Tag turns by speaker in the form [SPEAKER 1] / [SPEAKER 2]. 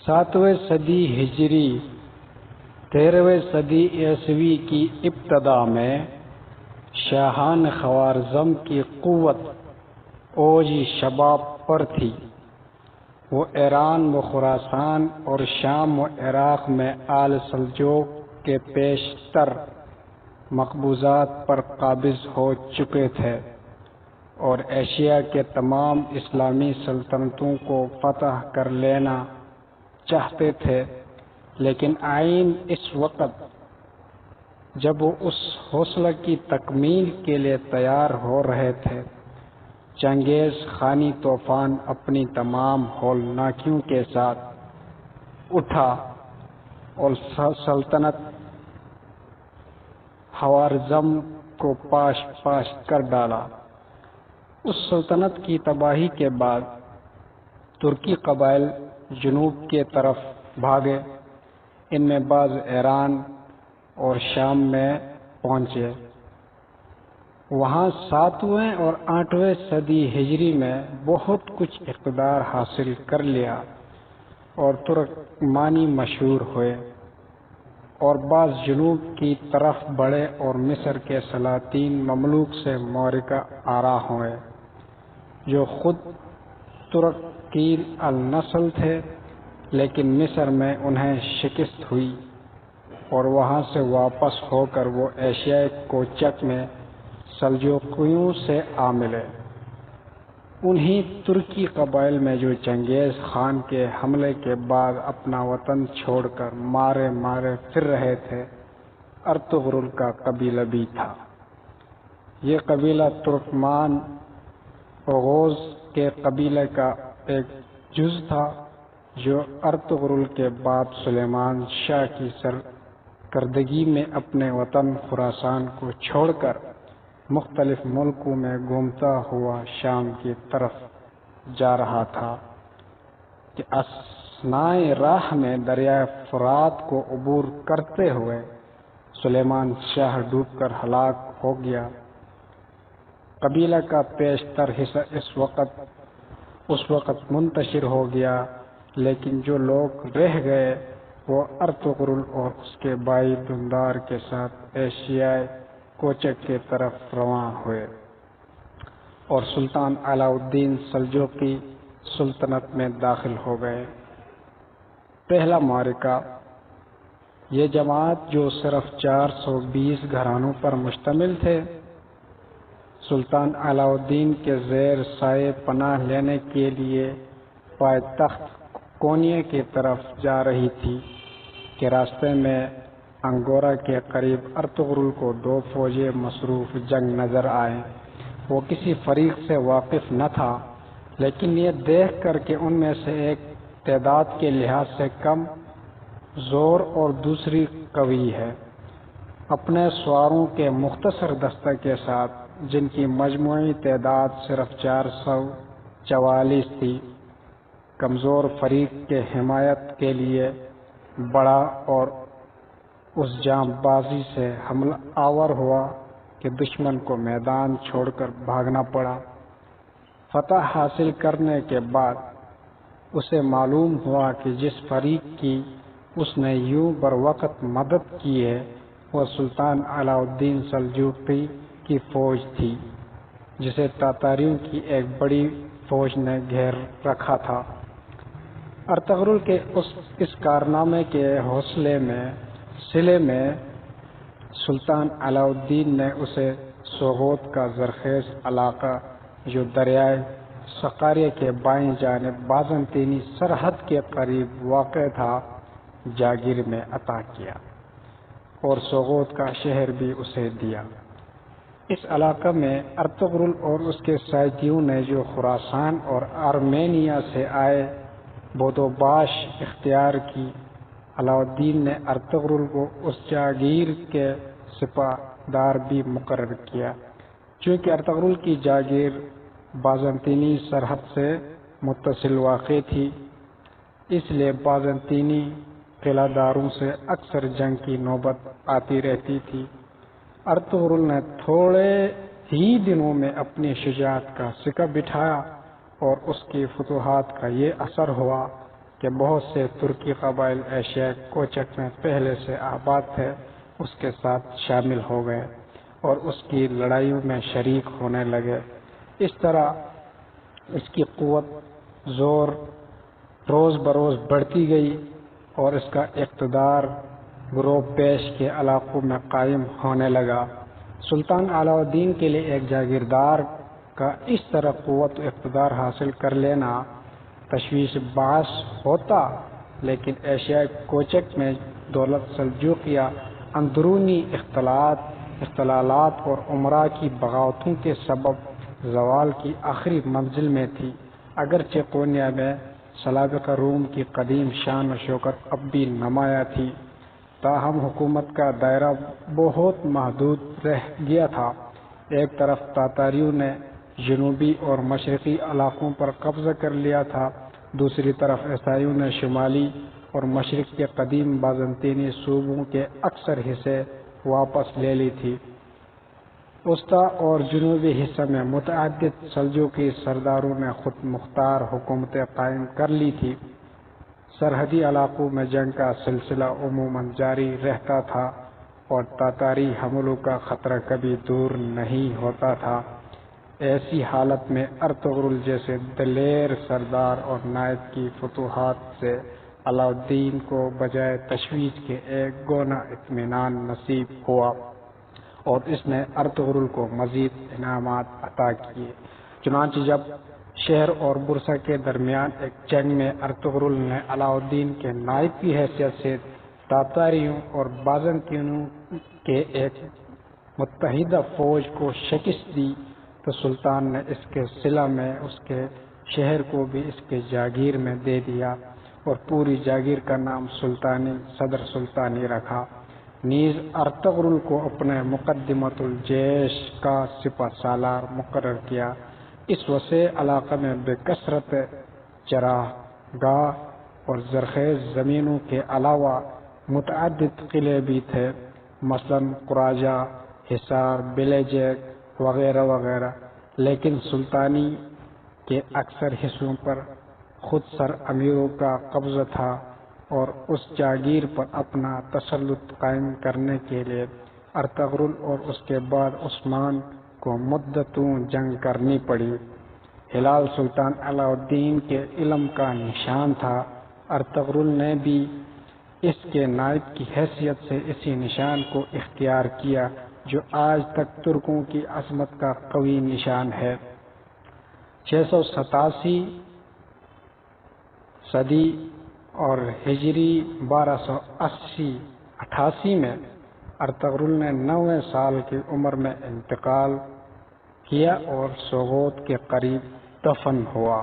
[SPEAKER 1] 7ویں صدی ہجری 13ویں صدی عیسوی کی ابتدا میں شاہان خوارزم کی قوت اوجی شباب پر تھی۔ وہ ایران و خراسان اور شام و عراق میں آل سلجوق کے پیشتر مقبوضات پر قابض ہو چکے تھے اور ایشیا کے تمام اسلامی سلطنتوں کو فتح کر لینا چاہتے تھے، لیکن عین اس وقت جب وہ اس حوصلہ کی تکمیل کے لیے تیار ہو رہے تھے، چنگیز خانی طوفان اپنی تمام ہولناکیوں کے ساتھ اٹھا اور سلطنت خوارزم کو پاش پاش کر ڈالا۔ اس سلطنت کی تباہی کے بعد ترکی قبائل جنوب کے طرف بھاگے، ان میں بعض ایران اور شام میں پہنچے۔ وہاں 7ویں اور 8ویں صدی ہجری میں بہت کچھ اقتدار حاصل کر لیا اور ترکمانی مشہور ہوئے، اور بعض جنوب کی طرف بڑھے اور مصر کے سلاطین مملوک سے معرکہ آرا ہوئے، جو خود ترکین النسل تھے، لیکن مصر میں انہیں شکست ہوئی اور وہاں سے واپس ہو کر وہ ایشیائے کوچک میں سلجوقیوں سے آ ملے۔ انہی ترکی قبائل میں جو چنگیز خان کے حملے کے بعد اپنا وطن چھوڑ کر مارے مارے پھر رہے تھے، ارطغرل کا قبیلہ بھی تھا۔ یہ قبیلہ ترکمان اوغوز کے قبیلے کا ایک جز تھا، جو ارطغرل کے باپ سلیمان شاہ کی سرکردگی میں اپنے وطن خراسان کو چھوڑ کر مختلف ملکوں میں گھومتا ہوا شام کی طرف جا رہا تھا کہ اثنائے راہ میں دریائے فرات کو عبور کرتے ہوئے سلیمان شاہ ڈوب کر ہلاک ہو گیا۔ قبیلہ کا بیشتر حصہ اس وقت منتشر ہو گیا، لیکن جو لوگ رہ گئے وہ ارطغرل اور اس کے بھائی دندار کے ساتھ ایشیائے کوچک کی طرف رواں ہوئے اور سلطان علاء الدین سلجوقی سلطنت میں داخل ہو گئے۔ پہلا معرکہ، یہ جماعت جو صرف 420 گھرانوں پر مشتمل تھے، سلطان علاء الدین کے زیر سایہ پناہ لینے کے لیے پائتخت کونیا کی طرف جا رہی تھی کہ راستے میں انگورا کے قریب ارطغرل کو 2 فوجیں مصروف جنگ نظر آئیں۔ وہ کسی فریق سے واقف نہ تھا، لیکن یہ دیکھ کر کہ ان میں سے ایک تعداد کے لحاظ سے کم زور اور دوسری قوی ہے، اپنے سواروں کے مختصر دستہ کے ساتھ، جن کی مجموعی تعداد صرف 444 تھی، کمزور فریق کے حمایت کے لیے بڑھا اور اس جاں بازی سے حملہ آور ہوا کہ دشمن کو میدان چھوڑ کر بھاگنا پڑا۔ فتح حاصل کرنے کے بعد اسے معلوم ہوا کہ جس فریق کی اس نے یوں بروقت مدد کی ہے، وہ سلطان علاء الدین سلجوقی کی فوج تھی، جسے تاتاریوں کی ایک بڑی فوج نے گھیر رکھا تھا۔ ارطغرل کے اس کارنامے کے صلے میں سلطان علاء الدین نے اسے سوغوت کا زرخیز علاقہ، جو دریائے سقاریہ کے بائیں جانب بازنطینی سرحد کے قریب واقع تھا، جاگیر میں عطا کیا اور سوغوت کا شہر بھی اسے دیا۔ اس علاقہ میں ارطغرل اور اس کے ساتھیوں نے جو خراسان اور آرمینیا سے آئے بودوباش اختیار کی۔ علاء الدین نے ارطغرل کو اس جاگیر کے سپاہ دار بھی مقرر کیا۔ چونکہ ارطغرل کی جاگیر بازنطینی سرحد سے متصل واقع تھی، اس لیے بازنطینی قلعہ داروں سے اکثر جنگ کی نوبت آتی رہتی تھی۔ ارطغرل نے تھوڑے ہی دنوں میں اپنی شجاعت کا سکہ بٹھایا اور اس کی فتوحات کا یہ اثر ہوا کہ بہت سے ترکی قبائل ایشیائی کوچک میں پہلے سے آباد تھے اس کے ساتھ شامل ہو گئے اور اس کی لڑائیوں میں شریک ہونے لگے۔ اس طرح اس کی قوت زور روز بروز بڑھتی گئی اور اس کا اقتدار گروہ پیش کے علاقوں میں قائم ہونے لگا۔ سلطان علاء الدین کے لیے ایک جاگیردار کا اس طرح قوت و اقتدار حاصل کر لینا تشویش باعث ہوتا، لیکن ایشیائی کوچک میں دولت سلجوقیہ اندرونی اختلالات اور عمرا کی بغاوتوں کے سبب زوال کی آخری منزل میں تھی۔ اگرچہ کونیا میں سلجوقہ روم کی قدیم شان و شوکت اب بھی نمایاں تھی، تاہم حکومت کا دائرہ بہت محدود رہ گیا تھا۔ ایک طرف تاتاریوں نے جنوبی اور مشرقی علاقوں پر قبضہ کر لیا تھا، دوسری طرف عیسائیوں نے شمالی اور مشرق کے قدیم بازنطینی صوبوں کے اکثر حصے واپس لے لی تھی۔ وسطی اور جنوبی حصہ میں متعدد سلجوقی سرداروں نے خود مختار حکومتیں قائم کر لی تھی۔ سرحدی علاقوں میں جنگ کا سلسلہ عموماً جاری رہتا تھا اور تاتاری حملوں کا خطرہ کبھی دور نہیں ہوتا تھا۔ ایسی حالت میں ارطغرل جیسے دلیر سردار اور نائب کی فتوحات سے علاء الدین کو بجائے تشویش کے ایک گونا اطمینان نصیب ہوا اور اس نے ارطغرل کو مزید انعامات عطا کیے۔ چنانچہ جب شہر اور برسا کے درمیان ایک جنگ میں ارطغرل نے علاء الدین کے نائب کی حیثیت سے تاتاریوں اور بازنطینوں کے ایک متحدہ فوج کو شکست دی تو سلطان نے اس کے صلہ میں اس کے شہر کو بھی اس کے جاگیر میں دے دیا اور پوری جاگیر کا نام سلطانی صدر سلطانی رکھا۔ نیز ارطغرل کو اپنے مقدمۃ الجیش کا سپہ سالار مقرر کیا۔ اس وسیع علاقے میں بکثرت چراگاہ اور زرخیز زمینوں کے علاوہ متعدد قلعے بھی تھے، مثلاً قراجہ، حصار، بیلیجیک وغیرہ وغیرہ، لیکن سلطانی کے اکثر حصوں پر خود سر امیروں کا قبضہ تھا اور اس جاگیر پر اپنا تسلط قائم کرنے کے لیے ارطغرل اور اس کے بعد عثمان کو مدتوں جنگ کرنی پڑی۔ ہلال سلطان علاء الدین کے علم کا نشان تھا۔ ارطغرل نے بھی اس کے نائب کی حیثیت سے اسی نشان کو اختیار کیا جو آج تک ترکوں کی عظمت کا قوی نشان ہے۔ 687 صدی اور ہجری 1288 میں ارطغرل نے 9 سال کی عمر میں انتقال کیا اور سوغوت کے قریب دفن ہوا۔